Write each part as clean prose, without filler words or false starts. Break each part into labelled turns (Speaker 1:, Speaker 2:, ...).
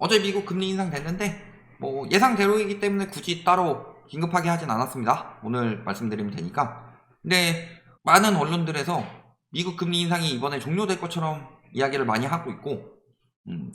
Speaker 1: 어제 미국 금리 인상됐는데 뭐 예상대로이기 때문에 굳이 따로 긴급하게 하진 않았습니다. 오늘 말씀드리면 되니까. 근데 많은 언론들에서 미국 금리 인상이 이번에 종료될 것처럼 이야기를 많이 하고 있고,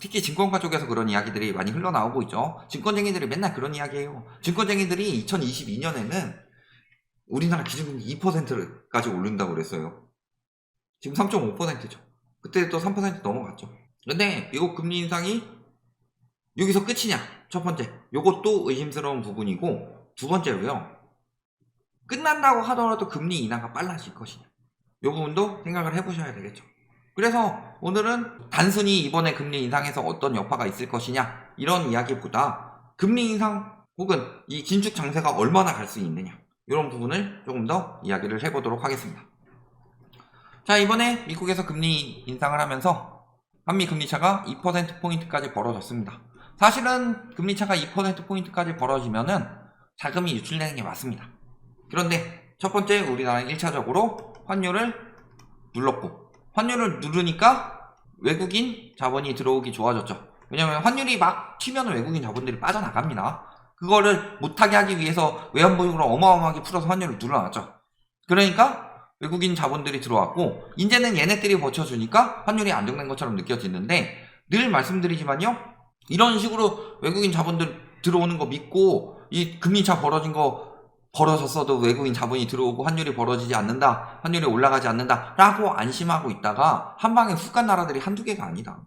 Speaker 1: 특히 증권가 쪽에서 그런 이야기들이 많이 흘러나오고 있죠. 증권쟁이들이 맨날 그런 이야기해요. 증권쟁이들이 2022년에는 우리나라 기준금리 2%까지 오른다고 그랬어요. 지금 3.5%죠. 그때 또 3% 넘어갔죠. 근데 미국 금리 인상이 여기서 끝이냐? 첫 번째, 요것도 의심스러운 부분이고, 두 번째로요, 끝난다고 하더라도 금리 인하가 빨라질 것이냐, 요 부분도 생각을 해보셔야 되겠죠. 그래서 오늘은 단순히 이번에 금리 인상에서 어떤 여파가 있을 것이냐, 이런 이야기보다 금리 인상 혹은 이 긴축 장세가 얼마나 갈 수 있느냐, 이런 부분을 조금 더 이야기를 해보도록 하겠습니다. 자, 이번에 미국에서 금리 인상을 하면서 한미 금리차가 2%포인트까지 벌어졌습니다. 사실은 금리차가 2%포인트까지 벌어지면은 자금이 유출되는 게 맞습니다. 그런데 첫 번째, 우리나라는 1차적으로 환율을 눌렀고, 환율을 누르니까 외국인 자본이 들어오기 좋아졌죠. 왜냐면 환율이 막 튀면 외국인 자본들이 빠져나갑니다. 그거를 못하게 하기 위해서 외환보유고를 어마어마하게 풀어서 환율을 눌러놨죠. 그러니까 외국인 자본들이 들어왔고, 이제는 얘네들이 버텨주니까 환율이 안정된 것처럼 느껴지는데, 늘 말씀드리지만요, 이런 식으로 외국인 자본들 들어오는 거 믿고 이 금리차 벌어졌어도 외국인 자본이 들어오고 환율이 벌어지지 않는다, 환율이 올라가지 않는다 라고 안심하고 있다가 한 방에 훅 간 나라들이 한두 개가 아니다.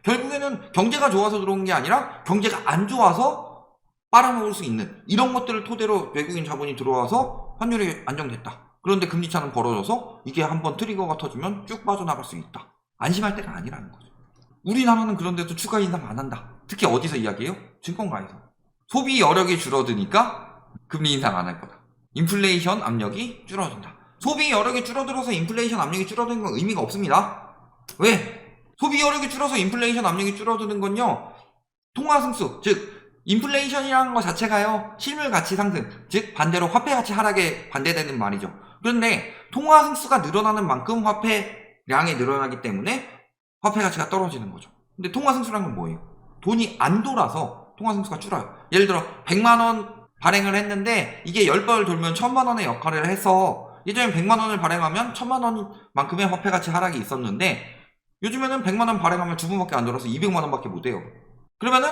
Speaker 1: 결국에는 경제가 좋아서 들어온 게 아니라 경제가 안 좋아서 빨아먹을 수 있는 이런 것들을 토대로 외국인 자본이 들어와서 환율이 안정됐다. 그런데 금리차는 벌어져서 이게 한번 트리거가 터지면 쭉 빠져나갈 수 있다. 안심할 때가 아니라는 거죠. 우리나라는 그런데도 추가 인상 안 한다. 특히 어디서 이야기해요? 증권가에서. 소비 여력이 줄어드니까 금리 인상 안 할 거다. 인플레이션 압력이 줄어든다. 소비 여력이 줄어들어서 인플레이션 압력이 줄어드는 건 의미가 없습니다. 왜? 소비 여력이 줄어서 인플레이션 압력이 줄어드는 건요, 통화승수, 즉 인플레이션이라는 것 자체가요, 실물 가치 상승, 즉 반대로 화폐 가치 하락에 반대되는 말이죠. 그런데 통화승수가 늘어나는 만큼 화폐량이 늘어나기 때문에 화폐 가치가 떨어지는 거죠. 근데 통화승수라는 건 뭐예요? 돈이 안 돌아서 통화승수가 줄어요. 예를 들어 100만원 발행을 했는데 이게 10번을 돌면 1000만원의 역할을 해서, 예전에 100만원을 발행하면 1000만원만큼의 화폐 가치 하락이 있었는데 요즘에는 100만원 발행하면 2번밖에 안 돌아서 200만원밖에 못 해요. 그러면은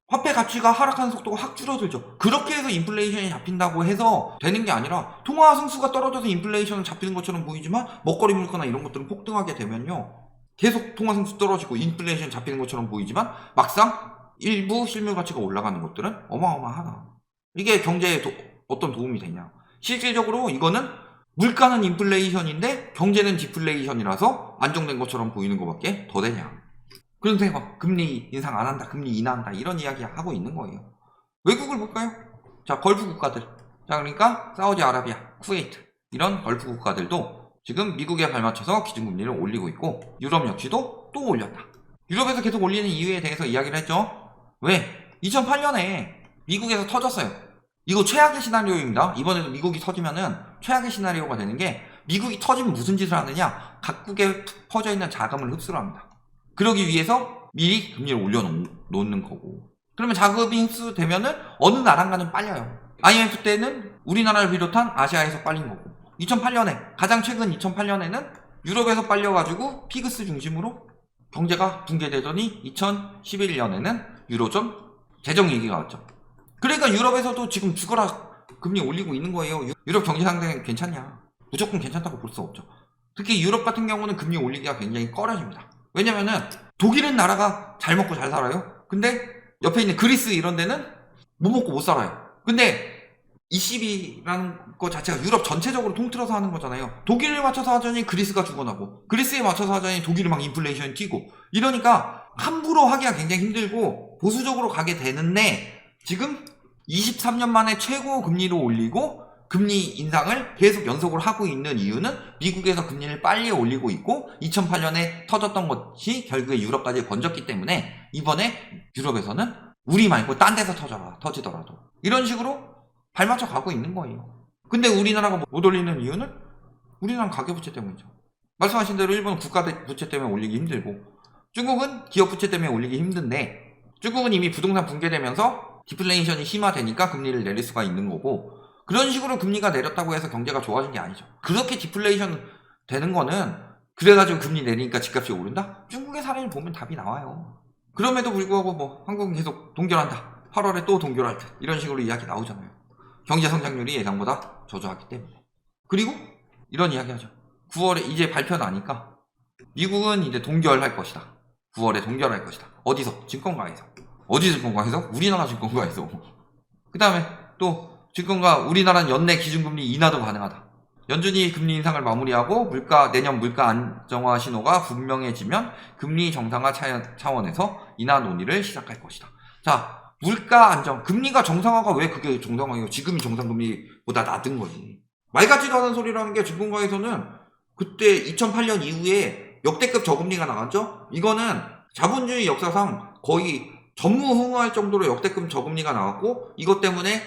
Speaker 1: 화폐 가치가 하락하는 속도가 확 줄어들죠. 그렇게 해서 인플레이션이 잡힌다고 해서 되는 게 아니라, 통화 승수가 떨어져서 인플레이션은 잡히는 것처럼 보이지만 먹거리 물가나 이런 것들은 폭등하게 되면요, 계속 통화 승수 떨어지고 인플레이션 잡히는 것처럼 보이지만 막상 일부 실물 가치가 올라가는 것들은 어마어마하다. 이게 경제에 어떤 도움이 되냐. 실질적으로 이거는 물가는 인플레이션인데 경제는 디플레이션이라서 안정된 것처럼 보이는 것밖에 더 되냐. 그런데 금리 인상 안 한다, 금리 인하한다, 이런 이야기 하고 있는 거예요. 외국을 볼까요? 자, 걸프 국가들. 자, 그러니까 사우디아라비아, 쿠웨이트, 이런 걸프 국가들도 지금 미국에 발맞춰서 기준금리를 올리고 있고, 유럽 역시도 또 올렸다. 유럽에서 계속 올리는 이유에 대해서 이야기를 했죠. 왜? 2008년에 미국에서 터졌어요. 이거 최악의 시나리오입니다. 이번에도 미국이 터지면은 최악의 시나리오가 되는 게, 미국이 터지면 무슨 짓을 하느냐, 각국에 퍼져 있는 자금을 흡수를 합니다. 그러기 위해서 미리 금리를 올려놓는 거고, 그러면 자금이 흡수되면은 어느 나라가는 빨려요. IMF 때는 우리나라를 비롯한 아시아에서 빨린 거고, 2008년에, 가장 최근 2008년에는 유럽에서 빨려가지고 피그스 중심으로 경제가 붕괴되더니 2011년에는 유로존 재정 위기가 왔죠. 그러니까 유럽에서도 지금 죽어라 금리 올리고 있는 거예요. 유럽 경제 상태는 괜찮냐? 무조건 괜찮다고 볼 수 없죠. 특히 유럽 같은 경우는 금리 올리기가 굉장히 꺼려집니다. 왜냐면은 독일은 나라가 잘 먹고 잘 살아요. 근데 옆에 있는 그리스 이런 데는 못 먹고 못 살아요. 근데 ECB라는 거 자체가 유럽 전체적으로 통틀어서 하는 거잖아요. 독일을 맞춰서 하자니 그리스가 죽어나고, 그리스에 맞춰서 하자니 독일이 막 인플레이션이 튀고, 이러니까 함부로 하기가 굉장히 힘들고 보수적으로 가게 되는데, 지금 23년 만에 최고 금리로 올리고 금리 인상을 계속 연속으로 하고 있는 이유는 미국에서 금리를 빨리 올리고 있고, 2008년에 터졌던 것이 결국에 유럽까지 번졌기 때문에 이번에 유럽에서는 우리 말고 딴 데서 터지더라도 이런 식으로 발맞춰 가고 있는 거예요. 근데 우리나라가 못 올리는 이유는 우리나라는 가계부채 때문이죠. 말씀하신 대로 일본은 국가부채 때문에 올리기 힘들고, 중국은 기업부채 때문에 올리기 힘든데, 중국은 이미 부동산 붕괴되면서 디플레이션이 심화되니까 금리를 내릴 수가 있는 거고, 그런 식으로 금리가 내렸다고 해서 경제가 좋아진 게 아니죠. 그렇게 디플레이션 되는 거는 그래가지고 금리 내리니까 집값이 오른다? 중국의 사례를 보면 답이 나와요. 그럼에도 불구하고 뭐 한국은 계속 동결한다, 8월에 또 동결할 듯, 이런 식으로 이야기 나오잖아요. 경제 성장률이 예상보다 저조하기 때문에. 그리고 이런 이야기 하죠. 9월에 이제 발표 나니까 미국은 이제 동결할 것이다. 9월에 동결할 것이다. 어디서? 증권가에서. 어디 증권가에서? 우리나라 증권가에서. 그 다음에 또 증권가 우리나라는 연내 기준금리 인하도 가능하다. 연준이 금리 인상을 마무리하고 내년 물가 안정화 신호가 분명해지면 금리 정상화 차원에서 인하 논의를 시작할 것이다. 자, 물가 안정, 금리가 정상화가 왜 그게 정상화예요? 지금이 정상금리보다 낮은 거지. 말 같지도 않은 소리라는 게 증권가에서는 그때 2008년 이후에 역대급 저금리가 나왔죠? 이거는 자본주의 역사상 거의 전무후무할 정도로 역대급 저금리가 나왔고, 이것 때문에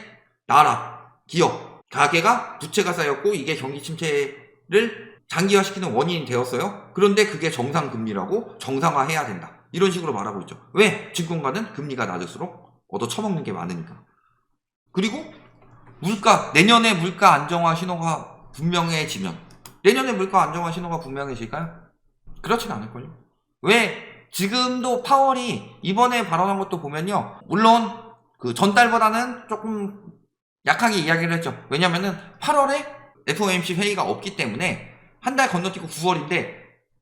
Speaker 1: 나라, 기업, 가계가 부채가 쌓였고, 이게 경기 침체를 장기화시키는 원인이 되었어요. 그런데 그게 정상금리라고 정상화해야 된다, 이런 식으로 말하고 있죠. 왜? 증권가는 금리가 낮을수록 얻어 처먹는 게 많으니까. 그리고 내년에 물가 안정화 신호가 분명해지면, 내년에 물가 안정화 신호가 분명해질까요? 그렇진 않을걸요. 왜? 지금도 파월이 이번에 발언한 것도 보면요, 물론 그 전달보다는 조금 약하게 이야기를 했죠. 왜냐면은 8월에 FOMC 회의가 없기 때문에 한 달 건너뛰고 9월인데,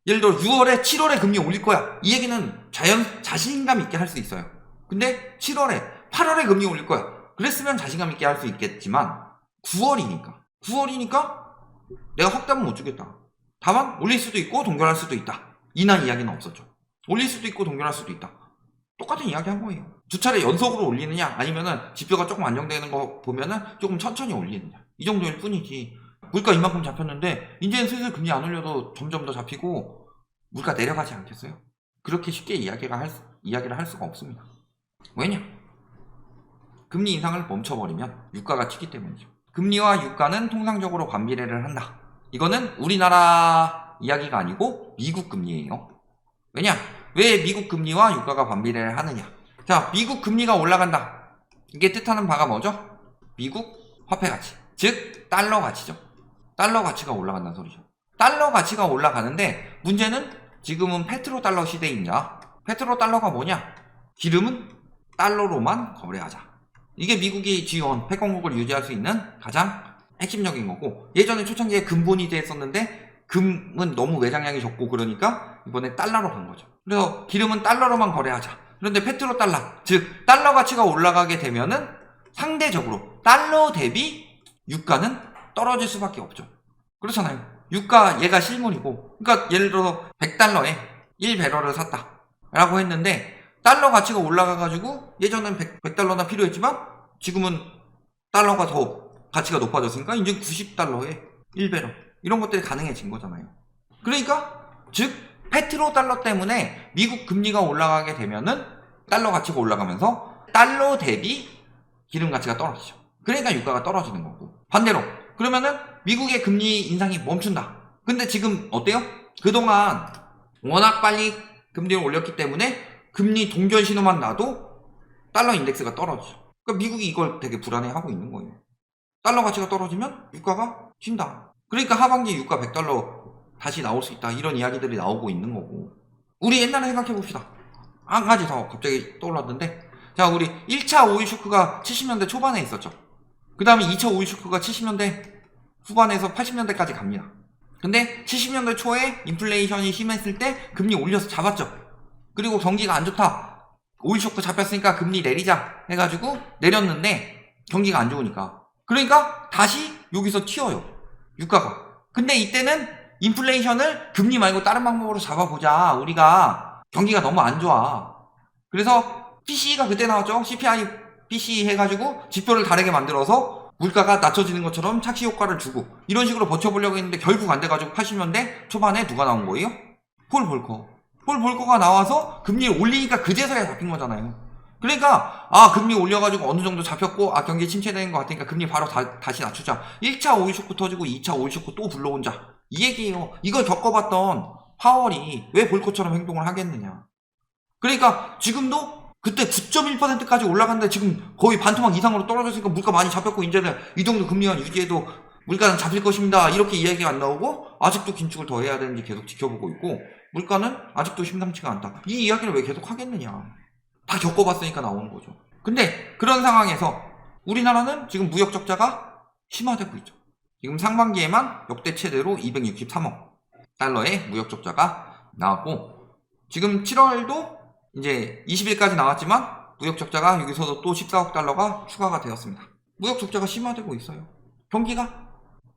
Speaker 1: 예를 들어 6월에 7월에 금리 올릴 거야, 이 얘기는 자신감 있게 할 수 있어요. 근데 8월에 금리 올릴 거야, 그랬으면 자신감 있게 할 수 있겠지만 9월이니까 내가 확답은 못 주겠다. 다만 올릴 수도 있고 동결할 수도 있다, 이난 이야기는 없었죠. 올릴 수도 있고 동결할 수도 있다, 똑같은 이야기 한 거예요. 두 차례 연속으로 올리느냐, 아니면은 지표가 조금 안정되는 거 보면은 조금 천천히 올리느냐, 이 정도일 뿐이지. 물가 이만큼 잡혔는데 이제는 슬슬 금리 안 올려도 점점 더 잡히고 물가 내려가지 않겠어요? 그렇게 쉽게 이야기를 할 수가 없습니다. 왜냐? 금리 인상을 멈춰버리면 유가가 튀기 때문이죠. 금리와 유가는 통상적으로 관비례를 한다. 이거는 우리나라 이야기가 아니고 미국 금리예요. 왜냐? 왜 미국 금리와 유가가 관비례를 하느냐? 자, 미국 금리가 올라간다, 이게 뜻하는 바가 뭐죠? 미국 화폐 가치, 즉 달러 가치죠. 달러 가치가 올라간다는 소리죠. 달러 가치가 올라가는데 문제는 지금은 페트로달러 시대이냐? 페트로달러가 뭐냐? 기름은 달러로만 거래하자. 이게 미국이 지원 패권국을 유지할 수 있는 가장 핵심적인 거고, 예전에 초창기에 금본이 됐었는데 금은 너무 매장량이 적고 그러니까 이번에 달러로 간 거죠. 그래서 기름은 달러로만 거래하자. 그런데 페트로달러, 즉 달러 가치가 올라가게 되면은 상대적으로 달러 대비 유가는 떨어질 수밖에 없죠. 그렇잖아요. 유가 얘가 실물이고, 그러니까 예를 들어서 100달러에 1배럴을 샀다 라고 했는데, 달러 가치가 올라가가지고 예전엔 100달러나 필요했지만 지금은 달러가 더 가치가 높아졌으니까 이제 90달러에 1배럴, 이런 것들이 가능해진 거잖아요. 그러니까 즉 페트로달러 때문에 미국 금리가 올라가게 되면은 달러 가치가 올라가면서 달러 대비 기름 가치가 떨어지죠. 그러니까 유가가 떨어지는 거고, 반대로 그러면은 미국의 금리 인상이 멈춘다. 근데 지금 어때요? 그동안 워낙 빨리 금리를 올렸기 때문에 금리 동결 신호만 나도 달러 인덱스가 떨어지죠. 그러니까 미국이 이걸 되게 불안해하고 있는 거예요. 달러 가치가 떨어지면 유가가 튄다. 그러니까 하반기 유가 100달러 다시 나올 수 있다, 이런 이야기들이 나오고 있는 거고. 우리 옛날에 생각해 봅시다. 한 가지 더 갑자기 떠올랐는데, 자, 우리 1차 오일 쇼크가 70년대 초반에 있었죠. 그 다음에 2차 오일 쇼크가 70년대 후반에서 80년대까지 갑니다. 근데 70년대 초에 인플레이션이 심했을 때 금리 올려서 잡았죠. 그리고 경기가 안 좋다, 오일 쇼크 잡혔으니까 금리 내리자 해가지고 내렸는데 경기가 안 좋으니까, 그러니까 다시 여기서 튀어요, 유가가. 근데 이때는 인플레이션을 금리 말고 다른 방법으로 잡아보자, 우리가 경기가 너무 안 좋아. 그래서 PCE가 그때 나왔죠. CPI PCE 해가지고 지표를 다르게 만들어서 물가가 낮춰지는 것처럼 착시 효과를 주고, 이런 식으로 버텨보려고 했는데 결국 안 돼가지고 80년대 초반에 누가 나온 거예요? 폴 볼커가 나와서 금리를 올리니까 그제서야 잡힌 거잖아요. 그러니까 금리 올려가지고 어느 정도 잡혔고, 경기 침체되는 것 같으니까 금리 바로 다시 낮추자. 1차 오일 쇼크 터지고 2차 오일 쇼크 또 불러온자, 이 얘기예요. 이걸 겪어봤던 파월이 왜 볼커처럼 행동을 하겠느냐. 그러니까 지금도 그때 9.1%까지 올라갔는데 지금 거의 반토막 이상으로 떨어졌으니까 물가 많이 잡혔고 이제는 이 정도 금리만 유지해도 물가는 잡힐 것입니다. 이렇게 이야기가 안 나오고 아직도 긴축을 더 해야 되는지 계속 지켜보고 있고 물가는 아직도 심상치가 않다. 이 이야기를 왜 계속 하겠느냐. 다 겪어봤으니까 나오는 거죠. 근데 그런 상황에서 우리나라는 지금 무역 적자가 심화되고 있죠. 지금 상반기에만 역대 최대로 263억 달러의 무역 적자가 나왔고 지금 7월도 이제 20일까지 나왔지만 무역 적자가 여기서도 또 14억 달러가 추가가 되었습니다. 무역 적자가 심화되고 있어요. 경기가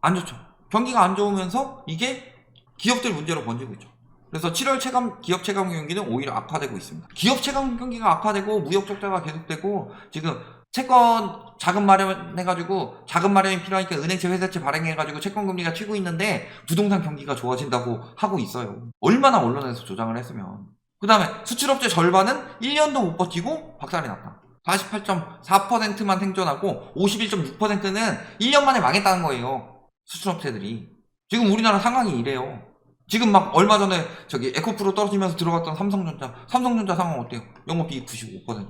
Speaker 1: 안 좋죠. 경기가 안 좋으면서 이게 기업들 문제로 번지고 있죠. 그래서 7월 기업 체감 경기는 오히려 악화되고 있습니다. 기업 체감 경기가 악화되고 무역 적자가 계속되고 지금 채권 자금 마련해가지고 자금 마련이 필요하니까 은행채 회사채 발행해가지고 채권 금리가 튀고 있는데 부동산 경기가 좋아진다고 하고 있어요. 얼마나 언론에서 조장을 했으면. 그 다음에 수출업체 절반은 1년도 못 버티고 박살이 났다. 48.4%만 생존하고 51.6%는 1년 만에 망했다는 거예요. 수출업체들이. 지금 우리나라 상황이 이래요. 지금 막 얼마 전에 저기 에코프로 떨어지면서 들어갔던 삼성전자 상황 어때요? 영업이익 95%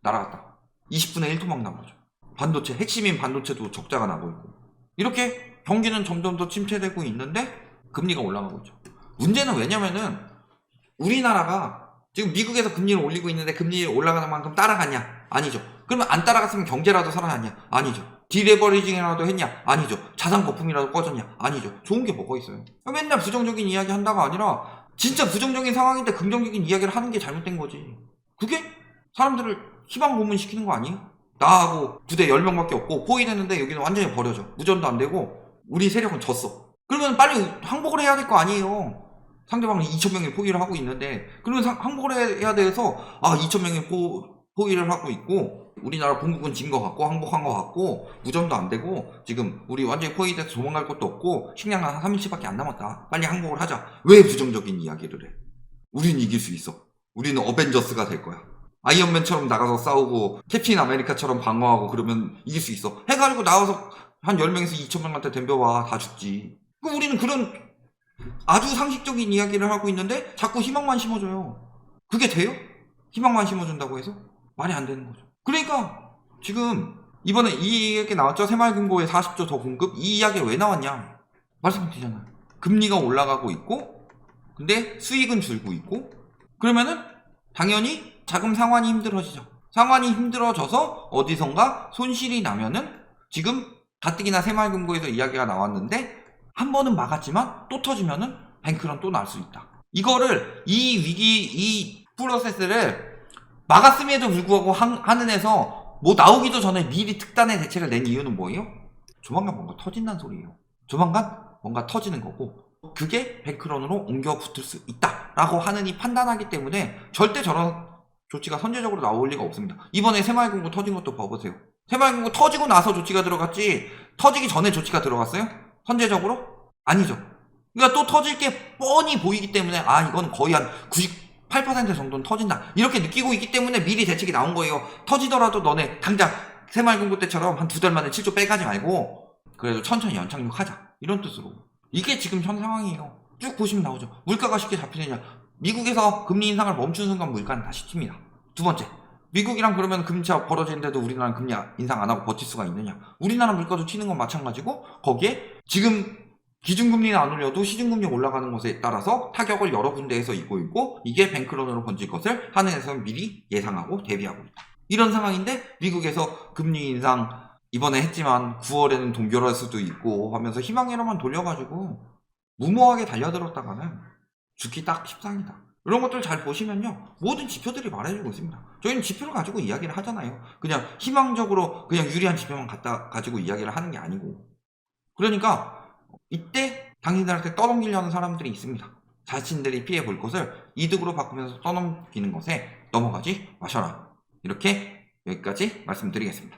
Speaker 1: 날아갔다. 20분의 1토막 난 거죠. 반도체, 핵심인 반도체도 적자가 나고 있고. 이렇게 경기는 점점 더 침체되고 있는데 금리가 올라가고 있죠. 문제는 왜냐면은 우리나라가 지금 미국에서 금리를 올리고 있는데 금리를 올라가는 만큼 따라가냐? 아니죠. 그러면 안 따라갔으면 경제라도 살아났냐? 아니죠. 디레버리징이라도 했냐? 아니죠. 자산 거품이라도 꺼졌냐? 아니죠. 좋은 게 뭐가 있어요? 맨날 부정적인 이야기 한다가 아니라 진짜 부정적인 상황인데 긍정적인 이야기를 하는 게 잘못된 거지. 그게 사람들을 희망 고문시키는 거 아니에요? 나하고 부대 10명밖에 없고 포위됐는데 여기는 완전히 버려져. 무전도 안 되고 우리 세력은 졌어. 그러면 빨리 항복을 해야 될 거 아니에요. 상대방은 2,000명이 포위를 하고 있는데 그러면 항복을 해야 돼서 2,000명이 포위를 하고 있고 우리나라 본국은 진 것 같고 항복한 것 같고 무전도 안 되고 지금 우리 완전히 포위돼서 도망갈 것도 없고 식량 한 3일치밖에 안 남았다. 빨리 항복을 하자. 왜 부정적인 이야기를 해? 우린 이길 수 있어. 우리는 어벤져스가 될 거야. 아이언맨처럼 나가서 싸우고 캡틴 아메리카처럼 방어하고 그러면 이길 수 있어. 해가지고 나와서 한 10명에서 2,000명한테 덤벼봐. 다 죽지. 그럼 우리는 그런 아주 상식적인 이야기를 하고 있는데 자꾸 희망만 심어줘요. 그게 돼요? 희망만 심어준다고 해서? 말이 안 되는 거죠. 그러니까 지금 이번에 이 이야기 나왔죠. 새마을금고에 40조 더 공급. 이 이야기가 왜 나왔냐? 말씀드리잖아요. 금리가 올라가고 있고 근데 수익은 줄고 있고 그러면은 당연히 자금 상환이 힘들어지죠. 상환이 힘들어져서 어디선가 손실이 나면은 지금 가뜩이나 새마을금고에서 이야기가 나왔는데 한 번은 막았지만 또 터지면은 뱅크런 또 날 수 있다. 이거를 이 위기 이 프로세스를 막았음에도 불구하고 한은에서 뭐 나오기도 전에 미리 특단의 대책을 낸 이유는 뭐예요? 조만간 뭔가 터진다는 소리예요. 조만간 뭔가 터지는 거고 그게 뱅크런으로 옮겨 붙을 수 있다라고 한은이 판단하기 때문에 절대 저런 조치가 선제적으로 나올 리가 없습니다. 이번에 새마을금고 터진 것도 봐보세요. 새마을금고 터지고 나서 조치가 들어갔지 터지기 전에 조치가 들어갔어요? 선제적으로? 아니죠. 그러니까 또 터질 게 뻔히 보이기 때문에 이건 거의 한 98% 정도는 터진다 이렇게 느끼고 있기 때문에 미리 대책이 나온 거예요. 터지더라도 너네 당장 새마을금고 때처럼 한 2달 만에 7조 빼가지 말고 그래도 천천히 연착륙하자 이런 뜻으로. 이게 지금 현 상황이에요. 쭉 보시면 나오죠. 물가가 쉽게 잡히느냐. 미국에서 금리 인상을 멈춘 순간 물가는 다시 튑니다. 두 번째, 미국이랑 그러면 금리차 벌어지는데도 우리나라는 금리 인상 안 하고 버틸 수가 있느냐. 우리나라 물가도 튀는 건 마찬가지고 거기에 지금 기준금리는 안 올려도 시중금리 올라가는 것에 따라서 타격을 여러 군데에서 입고 있고 이게 뱅크런으로 번질 것을 한은에서는 미리 예상하고 대비하고 있다. 이런 상황인데 미국에서 금리 인상 이번에 했지만 9월에는 동결할 수도 있고 하면서 희망이로만 돌려가지고 무모하게 달려들었다가는 죽기 딱 십상이다. 이런 것들 잘 보시면요. 모든 지표들이 말해주고 있습니다. 저희는 지표를 가지고 이야기를 하잖아요. 그냥 희망적으로 그냥 유리한 지표만 가지고 이야기를 하는 게 아니고. 그러니까 이때 당신들한테 떠넘기려는 사람들이 있습니다. 자신들이 피해 볼 것을 이득으로 바꾸면서 떠넘기는 것에 넘어가지 마셔라. 이렇게 여기까지 말씀드리겠습니다.